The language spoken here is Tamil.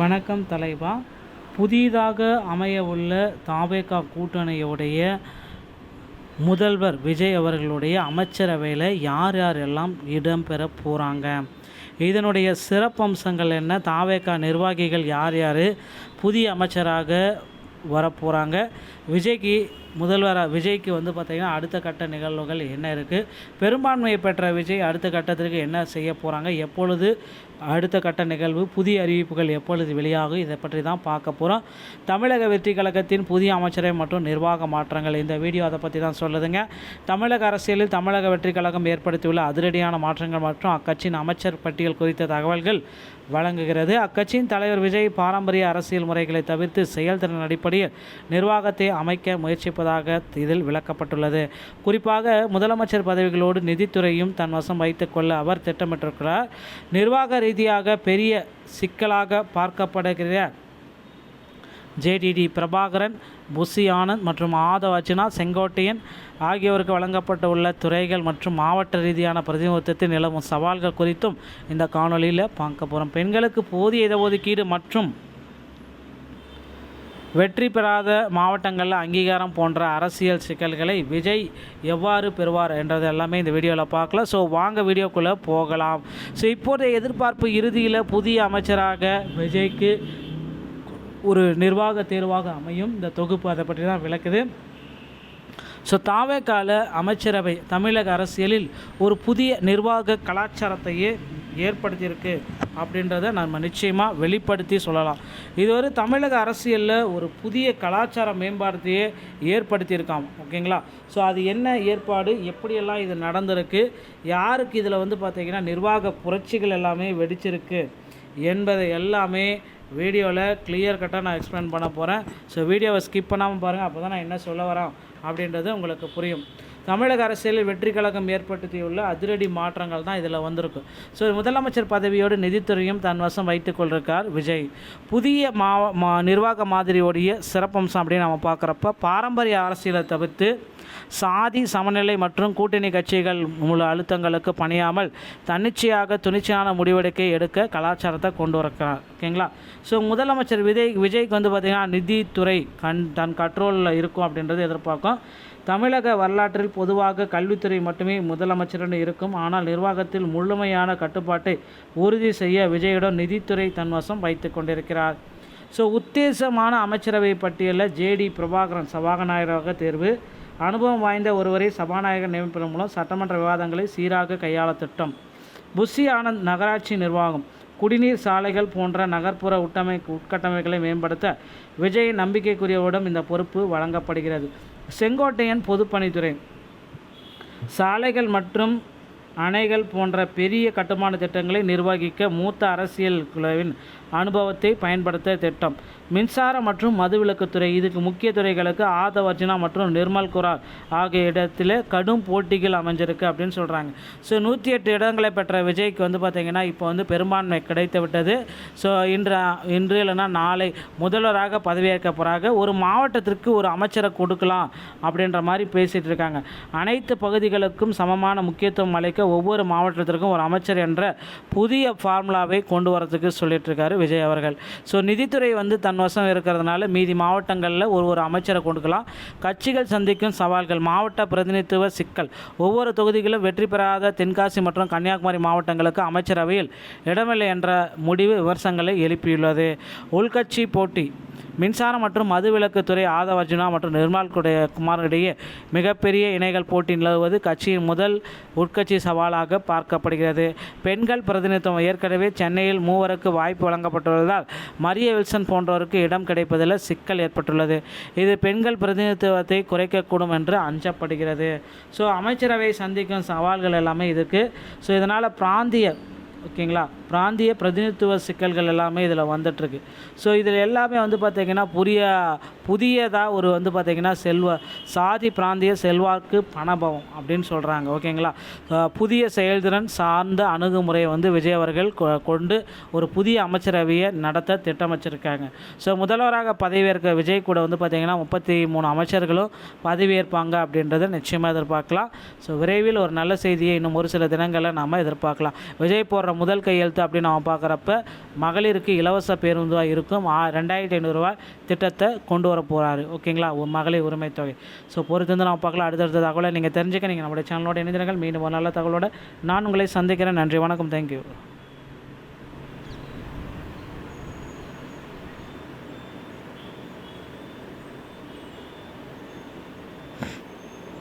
வணக்கம் தலைவா. புதிதாக அமையவுள்ள தாவேகா கூட்டணியுடைய முதல்வர் விஜய் அவர்களுடைய அமைச்சரவையில் யார் யாரெல்லாம் இடம்பெற போகிறாங்க, இதனுடைய சிறப்பம்சங்கள் என்ன, தாவேகா நிர்வாகிகள் யார் யார் புதிய அமைச்சராக வரப்போகிறாங்க, விஜய்க்கு வந்து பார்த்திங்கன்னா அடுத்த கட்ட நிகழ்வுகள் என்ன இருக்குது, பெரும்பான்மையை பெற்ற விஜய் அடுத்த கட்டத்திற்கு என்ன செய்ய போகிறாங்க, எப்பொழுது அடுத்த கட்ட நிகழ்வு, புதிய அறிவிப்புகள் எப்பொழுது வெளியாகும், இதை பற்றி தான் பார்க்க போகிறோம். தமிழக வெற்றி கழகத்தின் புதிய அமைச்சரை மற்றும் நிர்வாக மாற்றங்கள், இந்த வீடியோ அதை பற்றி தான் சொல்லுதுங்க. தமிழக அரசியலில் தமிழக வெற்றி கழகம் ஏற்படுத்தியுள்ள அதிரடியான மாற்றங்கள் மற்றும் அக்கட்சியின் அமைச்சர் பட்டியல் குறித்த தகவல்கள் வழங்குகிறது. அக்கட்சியின் தலைவர் விஜய் பாரம்பரிய அரசியல் முறைகளை தவிர்த்து செயல்திறன் அடிப்படையில் நிர்வாகத்தை அமைக்க முயற்சிப்பதாக இதில் விளக்கப்பட்டுள்ளது. குறிப்பாக முதலமைச்சர் பதவிகளோடு நிதித்துறையும் தன் வசம் வைத்துக் கொள்ள அவர் திட்டமிட்டிருக்கிறார். நிர்வாக ரீதியாக பெரிய சிக்கலாக பார்க்கப்படுகிற ஜேடிடி பிரபாகரன், புசி ஆனந்த் மற்றும் ஆதவ் அர்ஜுனா, செங்கோட்டையன் ஆகியோருக்கு வழங்கப்பட்டுள்ள துறைகள் மற்றும் மாவட்ட ரீதியான பிரதிநிதித்துவத்தில் நிலவும் சவால்கள் குறித்தும் இந்த காணொலியில் பார்க்க போகிறோம். பெண்களுக்கு போதிய இடஒதுக்கீடு மற்றும் வெற்றி பெறாத மாவட்டங்களில் அங்கீகாரம் போன்ற அரசியல் சிக்கல்களை விஜய் எவ்வாறு பெறுவார் என்றது எல்லாமே இந்த வீடியோவில் பார்க்கலாம். ஸோ வாங்க வீடியோக்குள்ளே போகலாம். ஸோ இப்போதைய எதிர்பார்ப்பு இறுதியில் புதிய அமைச்சராக விஜய்க்கு ஒரு நிர்வாக தேர்வாக அமையும். இந்த தொகுப்பு அதை பற்றி தான் விளக்குது. ஸோ தாவேகால அமைச்சரவை தமிழக அரசியலில் ஒரு புதிய நிர்வாக கலாச்சாரத்தையே ஏற்படுத்தியிருக்கு அப்படின்றத நம்ம நிச்சயமாக வெளிப்படுத்தி சொல்லலாம். இதுவரை தமிழக அரசியலில் ஒரு புதிய கலாச்சார மேம்பாட்டையே ஏற்படுத்தியிருக்காங்க. ஓகேங்களா? ஸோ அது என்ன ஏற்பாடு, எப்படியெல்லாம் இது நடந்திருக்கு, யாருக்கு இதில் வந்து பார்த்திங்கன்னா நிர்வாக புரட்சிகள் எல்லாமே வெடிச்சிருக்கு என்பதை எல்லாமே வீடியோவில் கிளியர் கட்டாக நான் எக்ஸ்பிளைன் பண்ண போகிறேன். ஸோ வீடியோவை ஸ்கிப் பண்ணாமல் பாருங்கள், அப்போ தான் நான் என்ன சொல்ல வரேன் அப்படின்றது உங்களுக்கு புரியும். தமிழக அரசியலில் வெற்றி கழகம் ஏற்படுத்தியுள்ள அதிரடி மாற்றங்கள் தான் இதில் வந்திருக்கு. ஸோ முதலமைச்சர் பதவியோடு நிதித்துறையும் தன் வசம் வைத்து கொண்டிருக்கார் விஜய். புதிய நிர்வாக மாதிரியோடைய சிறப்பம்சம் அப்படின்னு நம்ம பார்க்குறப்ப பாரம்பரிய அரசியலை தவிர்த்து சாதி சமநிலை மற்றும் கூட்டணி கட்சிகள் முழு அழுத்தங்களுக்கு பணியாமல் தன்னிச்சையாக துணிச்சலான முடிவெடுக்க எடுக்க கலாச்சாரத்தை கொண்டு வரக்கிறார். ஓகேங்களா? ஸோ முதலமைச்சர் விஜய்க்கு வந்து பார்த்திங்கன்னா நிதித்துறை தன் கண்ட்ரோலில் இருக்கும் அப்படின்றது எதிர்பார்க்கும். தமிழக வரலாற்றில் பொதுவாக கல்வித்துறை மட்டுமே முதலமைச்சருடன் இருக்கும். ஆனால் நிர்வாகத்தில் முழுமையான கட்டுப்பாட்டை உறுதி செய்ய விஜயிடம் நிதித்துறை தன்வசம் வைத்து கொண்டிருக்கிறார். ஸோ உத்தேசமான அமைச்சரவை பட்டியலில் ஜேடி பிரபாகரன் சபாநாயகராக தேர்வு. அனுபவம் வாய்ந்த ஒருவரை சபாநாயகர் நியமிப்பதன் மூலம் சட்டமன்ற விவாதங்களை சீராக கையாள திட்டம். புசி ஆனந்த் நகராட்சி நிர்வாகம், குடிநீர், சாலைகள் போன்ற நகர்ப்புற உட்கட்டமைப்புகளை மேம்படுத்த விஜய் நம்பிக்கைக்குரியவரிடம் இந்த பொறுப்பு வழங்கப்படுகிறது. செங்கோட்டையன் பொதுப்பணித்துறை, சாலைகள் மற்றும் அணைகள் போன்ற பெரிய கட்டுமான திட்டங்களை நிர்வகிக்க மூத்த அரசியல் குழுவின் அனுபவத்தை பயன்படுத்த திட்டம். மின்சார மற்றும் மதுவிலக்குத்துறை, இதுக்கு முக்கிய துறைகளுக்கு ஆதவ் அர்ஜுனா மற்றும் நிர்மல் குரார் ஆகிய இடத்துல கடும் போட்டிகள் அமைஞ்சிருக்கு அப்படின்னு சொல்கிறாங்க. ஸோ 108 இடங்களை பெற்ற விஜய்க்கு வந்து பார்த்திங்கன்னா இப்போ வந்து பெரும்பான்மை கிடைத்து விட்டது. ஸோ இன்று இல்லைன்னா நாளை முதல்வராக பதவியேற்க போகிறாங்க. ஒரு மாவட்டத்திற்கு ஒரு அமைச்சரை கொடுக்கலாம் அப்படின்ற மாதிரி பேசிகிட்டு இருக்காங்க. அனைத்து பகுதிகளுக்கும் சமமான முக்கியத்துவம் அளிக்க ஒவ்வொரு மாவட்டத்திற்கும் ஒரு அமைச்சர் என்ற புதிய ஃபார்முலாவை கொண்டு வரதுக்கு சொல்லிட்டு இருக்காரு விஜய் அவர்கள். ஸோ நிதித்துறை வந்து தன் வசம் இருக்கிறதுனால மீதி மாவட்டங்களில் ஒரு அமைச்சரை கொடுக்கலாம். கட்சிகள் சந்திக்கும் சவால்கள், மாவட்ட பிரதிநிதித்துவ சிக்கல், ஒவ்வொரு தொகுதிகளும் வெற்றி பெறாத தென்காசி மற்றும் கன்னியாகுமரி மாவட்டங்களுக்கு அமைச்சரவையில் இடமில்லை என்ற முடிவு விமர்சனங்களை எழுப்பியுள்ளது. உள்கட்சி போட்டி, மின்சாரம் மற்றும் மதுவிலக்குத்துறை ஆதவ் அர்ஜுனா மற்றும் நிர்மல் குமார் இடையே மிகப்பெரிய இணைகள் போட்டி நிலவுவது கட்சியின் முதல் உட்கட்சி சவாலாக பார்க்கப்படுகிறது. பெண்கள் பிரதிநிதித்துவம், ஏற்கனவே சென்னையில் 3 வாய்ப்பு வழங்கப்பட்டுள்ளதால் மரிய வில்சன் போன்றோருக்கு இடம் கிடைப்பதில் சிக்கல் ஏற்பட்டுள்ளது. இது பெண்கள் பிரதிநிதித்துவத்தை குறைக்கக்கூடும் என்று அஞ்சப்படுகிறது. ஸோ அமைச்சரவை சந்திக்கும் சவால்கள் எல்லாமே இதுக்கு. ஸோ இதனால் ஓகேங்களா, பிராந்திய பிரதிநிதித்துவ சிக்கல்கள் எல்லாமே இதில் வந்துட்டுருக்கு. ஸோ இதில் எல்லாமே வந்து பார்த்திங்கன்னா புதியதாக ஒரு வந்து பார்த்திங்கன்னா சாதி பிராந்திய செல்வாக்கு பணபவம் அப்படின்னு சொல்கிறாங்க. ஓகேங்களா, புதிய செயல்திறன் சார்ந்த அணுகுமுறையை வந்து விஜய் அவர்கள் கொண்டு ஒரு புதிய அமைச்சரவையை நடத்த திட்டமிட்டிருக்காங்க. ஸோ முதல்வராக பதவியேற்க விஜய் கூட வந்து பார்த்திங்கன்னா 33 அமைச்சர்களும் பதவியேற்பாங்க அப்படின்றத நிச்சயமாக எதிர்பார்க்கலாம். ஸோ விரைவில் ஒரு நல்ல செய்தியை இன்னும் ஒரு சில தினங்களில் நாம் எதிர்பார்க்கலாம். விஜய் போடுற போடுற முதல் கையெழுத்து அப்படின்னு நம்ம பார்க்குறப்ப மகளிருக்கு இலவச பேருந்தாக இருக்கும் 2500 ரூபா திட்டத்தை கொண்டு வர போகிறாரு. ஓகேங்களா, ஒரு மகளிர் உரிமை தொகை. ஸோ பொறுத்து வந்து நம்ம பார்க்கலாம். அடுத்தடுத்த தகவலை நீங்கள் தெரிஞ்சுக்க நீங்கள் நம்மளுடைய சேனலோட இணைந்திருங்கள். மீண்டும் ஒரு நல்ல தகவலோட நான் உங்களை சந்திக்கிறேன். நன்றி, வணக்கம், தேங்க்யூ.